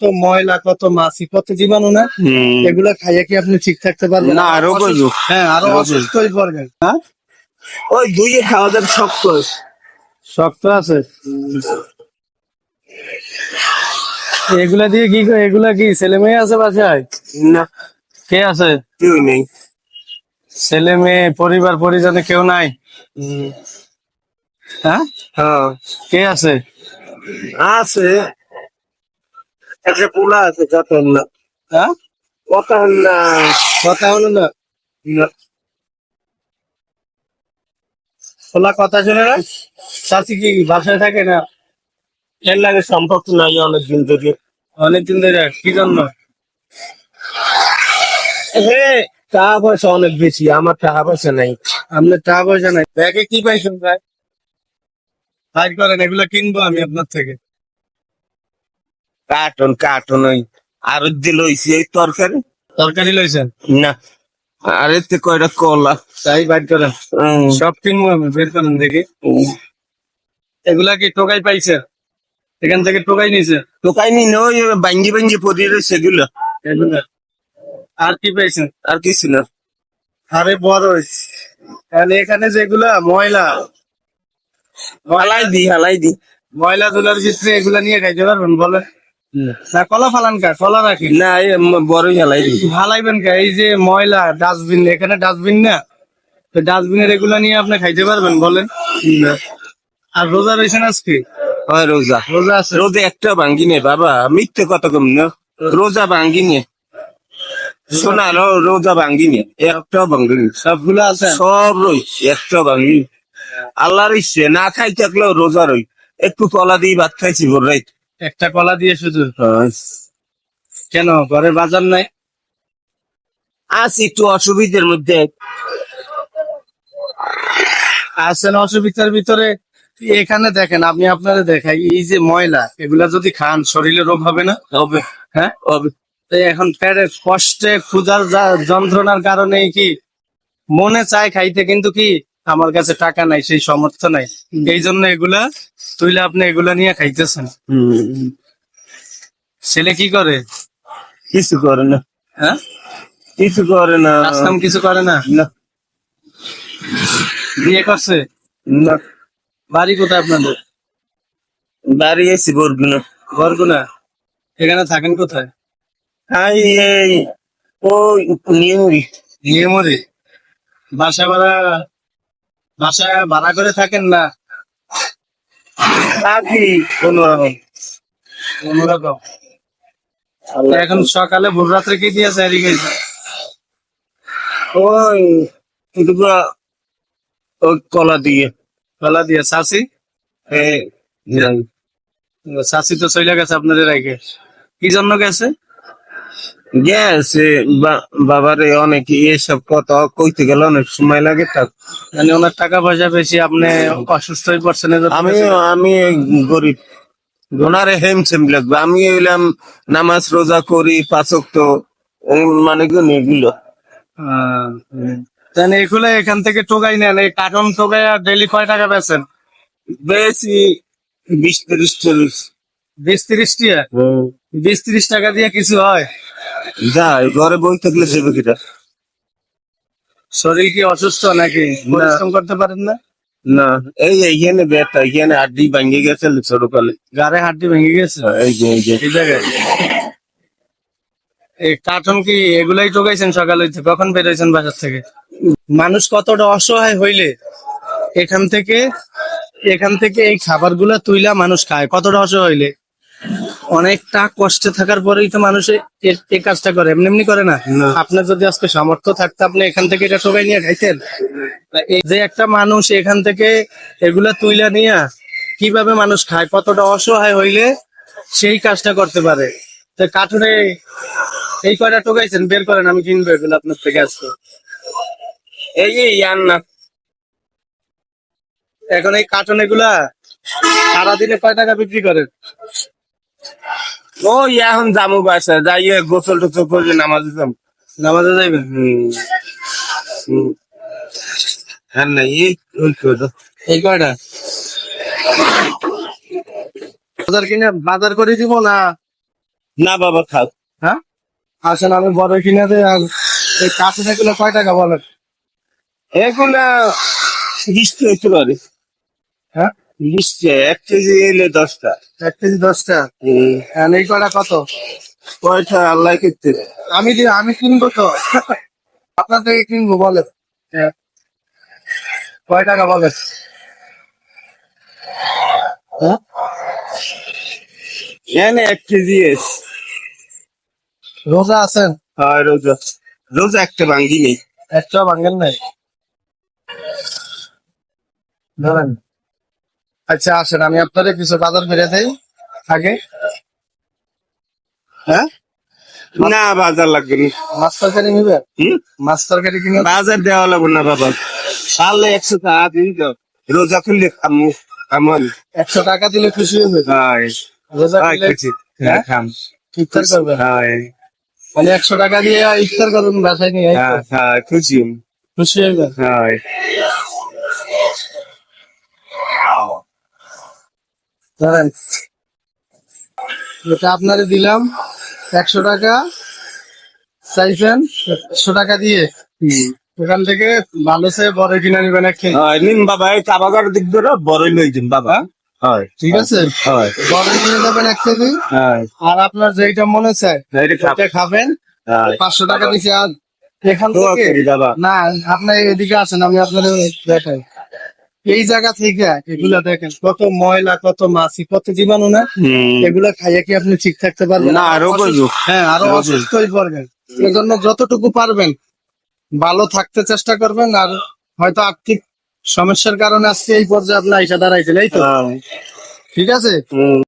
কত ময়লা, কত মাছি, কত জীবাণু না, এগুলা খাইয়ে কি আপনি ঠিক থাকতে পারবেন? না, আরো করবো। হ্যাঁ, আরো অসুস্থ হয়ে পড়বেন। হ্যাঁ, ওই দুইয়ে খাওয়া দাওয়া শক্ত শক্ত আছে। এগুলা দিয়ে কি এগুলা কি ছেলে মেয়ে আছে বাসায়? না, কে আছে? কেউ নেই। ছেলে মেয়ে পরিবার পরিজনে কেউ নাই? হ্যাঁ, হ্যাঁ কে আছে? আছে, একটা পোলা আছে, কথা হল না। হ্যাঁ, কথা হল না। কথা হলো না। না। খোলা কথা শুনে না। চাচি কি বাসায় থাকে না? এর লাগে সম্পর্ক নাই অনেকদিন ধরে। অনেকদিন ধরে? কি জন্য? টাকা পয়সা অনেক বেশি, আমার টাকা পয়সা নাই। আপনার টাকা পয়সা নাই? ব্যাগে কি পাইছেন ভাই? বাইর করেন, এগুলো কিনবো আমি আপনার থেকে। কার্টন কার্টন ওই আর দিল হইছে এই তরকারি। তরকারি লইছেন? না, আর এতে কয়টা কলা। তাই বাইর করেন, সব কিনবো আমি। বের করেন দেখি। এগুলা কি টোকাই পাইছে? এখান থেকে টোকাই নিছে? টোকাই নি ওই বাঙ্গি বাঙ্গি পড়ে রয়েছে এগুলো। এগুলা আর কি পাইছেন? আর কিছু না। আরে বড় হইছে। তাহলে এখানে যেগুলা ময়লা, হালাই দি ময়লা ধুলার ভিতরে এগুলা নিয়ে খাইতে পারবেন বলেন? না, কলা ফালান কা? কলা রাখি না, বড়ই হালাই দি। ফালাইবেন কা? এই যে ময়লা ডাস্টবিন, এখানে ডাস্টবিন না, তো ডাস্টবিনের এগুলা নিয়ে আপনি খাইতে পারবেন বলেন? আর রোজা রয়েছেন আজকে? হয় রোজা। রোজা আছে? রোজা একটা ভাঙ্গি নে বাবা, মিথ্যে কত কম না। রোজা ভাঙ্গি নে, শোনা রোজা ভাঙ্গি নে, একটা ভাঙ্গি নে। সবগুলো আছে? সব রই, একটা ভাঙ্গি। আল্লাহর ইচ্ছে না খাই থাকলেও রোজা রই। একটু কলা দিয়ে ভাত খাইছি ভোর রাইত। একটা কলা দিয়ে শুধু? কেন, ঘরে বাজার নাই? আছি একটু অসুবিধার মধ্যে। আছেন অসুবিধার ভিতরে? এখানে দেখেন, আমি আপনারা দেখাই, এই যে ময়লা, এগুলা যদি খান শরীরে রোগ হবে না? হবে। হ্যাঁ, হবে। তো এখন পেটের কষ্টে ক্ষুধার যন্ত্রণার কারণে কি মনে চায় খাইতে, কিন্তু কি আমার কাছে টাকা নাই, সেই সামর্থ্য নাই, এই জন্য এগুলা তুইলে আপনি এগুলা নিয়ে খাইতেছেন। ছেলে কি করে? কিছু করে না। হ্যাঁ, কিছু করে না। কাজকাম কিছু করে না? না। বিয়ে করছে? না। বাড়ি কোথায় আপনাদের? বাড়ি এসি বরগুনা। বরগুনা? এখানে থাকেন কোথায়? এই ওই নিয়মরি। নিয়মরি? বাসা ভাড়া, বাসা ভাড়া করে থাকেন না? থাকি কোনোরকম। কোনোরকম। এখন সকালে ভোর রাত্রে কি দিয়েছে এদিকে? ওই ওই কলা দিয়ে। কলা দিয়ে। চাষি? চাষি তো চলে গেছে আপনাদের রেখে, কি জন্য গেছে? গেছে বাবারে অনেক এসব কথা কইতে গেলে অনেক সময় লাগে। মানে ওনার টাকা পয়সা বেশি, আপনি অসুস্থ হয়ে পড়ছেন? আমি গরিব, ওনারে হেমসেম লাগবে। আমি এলাম নামাজ রোজা করি, পাচক তো মানে এগুলো। তাহলে এগুলো এখান থেকে টোকাই নেন, এই কার্টন টোকাই ডেলি কয় টাকা বেচেন? বেশি 20-30 20-30 টাকা? 20-30 টাকা দিয়ে কিছু হয়? যাই ঘরে বই থাকলে যাবে কিটা। শরীর কি অসুস্থ নাকি? পরিশ্রম করতে পারেন না? না, এইখানে ব্যথা, এইখানে হাড্ডি ভাঙে গেছে ছোটকালে। গাড়ে হাড্ডি ভেঙে গেছে? এই যে এই জায়গায় এই কার্টন কি এগুলাই টোকাইছেন? সকালে কখন বেরোইছেন বাসার থেকে? মানুষ কতটা অসহায় হইলে এখান থেকে এই খাবারগুলা তুইলা মানুষ খায়? কতটা অসহায় হইলে? অনেকটা কষ্টে থাকার পরেই তো মানুষ এই কাজটা করে, এমনি এমনি করে না। আপনার যদি আজকে সামর্থ্য থাকতো, আপনি এখান থেকে এটা সবাই নিয়ে খাইতেন। এই যে একটা মানুষ এখান থেকে এগুলা তুইলা নিয়ে কিভাবে মানুষ খায়, কতটা অসহায় হইলে সেই কাজটা করতে পারে। তো কার্টুনে এই কয়টা টোকাইছেন, বের করেন, আমি কিনবো এগুলো আপনার থেকে আজকে। এই ইয়ার না। এখন এই কার্টুন এগুলা সারাদিনে কয় টাকা বিক্রি করেন? ও এখন যাবো বাসা, যাইয়ে গোসল টোসল করে নামাজে যাবো। নামাজে যাইবেন? হ্যাঁ না, এই কয়টা বাজার কিনে বাজার করে দিব না? না বাবা খাও। হ্যাঁ আসেন আমি বড় কিনে দেয়। আর এই কাছে এগুলো কয় টাকা বলেন? এগুলা 20 হইতে পারে। হ্যাঁ 20 1 কেজি এলে 10টা। 1 কেজি 10 টাকা। আর এই কয়টা কত? কয়টা আল্লাহ করতে দেয়। আমি কিনবো তো আপনার থেকে কিনবো বলেন। হ্যাঁ, কয় টাকা বলেন? হ্যাঁ এনে 1 কেজি এস। রোজা আছেন? হয় রোজা। রোজা একটা ভাঙ্গি নেই। একটা ভাঙ্গেন নাই ধরেন। আচ্ছা আসেন আমি আপনাদের কিছু বাজার ফিরে দেই আগে। হ্যাঁ না বাজার লাগবে না। মাছ তরকারি নিবেন? হুম? মাছ তরকারি কিনে বাজার দেওয়া লাগবে না বাবা। পারলে 100 টাকা দিয়ে দাও। রোজা খুললে খামু খামন। 100 টাকা দিলে খুশি হইবে? হয় রোজা হয় করলে খুশি। হ্যাঁ খাম। ইফতার করবেন? হয় মানে 100 টাকা দিয়ে ইফতার করবেন বাসায় নিয়ে, এই তো? হ্যাঁ হ্যাঁ খুশি। খুশি হইবেন? হয় ধরেন এটা আপনারে দিলাম 100 টাকা, চাইছেন 100 টাকা দিয়ে। ওখান থেকে ভালো সে বড় কিনে নিবেন 1 কেজি। হয় নিন বাবা এই কাবাগার দিক ধরে বড়ই লই দিন বাবা। হয় ঠিক আছে হয় বড় কিনে যাবেন 1 কেজি। হয় আর আপনার যেটা মনে চায় এইটা খাও। সেটা খাবেন। হয় 500 টাকা দিচ্ছি। আর এখান দোয়া থেকে করি বাবা। না, আপনি এদিকে আসেন আমি আপনাদের দেখাই। এই জায়গা থেকে এগুলা দেখেন কত ময়লা, কত মাছি, কত জীবাণু না। এগুলা খাইয়ে কি আপনি ঠিক থাকতে পারবেন? না আরো বুঝু। হ্যাঁ আরো অসুস্থ হয়ে পড়বেন। এজন্য যতটুকু পারবেন ভালো থাকতে চেষ্টা করবেন। আর হয়তো আর্থিক সমস্যার কারণে আজকে এই পর্যায়ে আপনি আইসা দাঁড়াইছেন, এই তো? ঠিক আছে।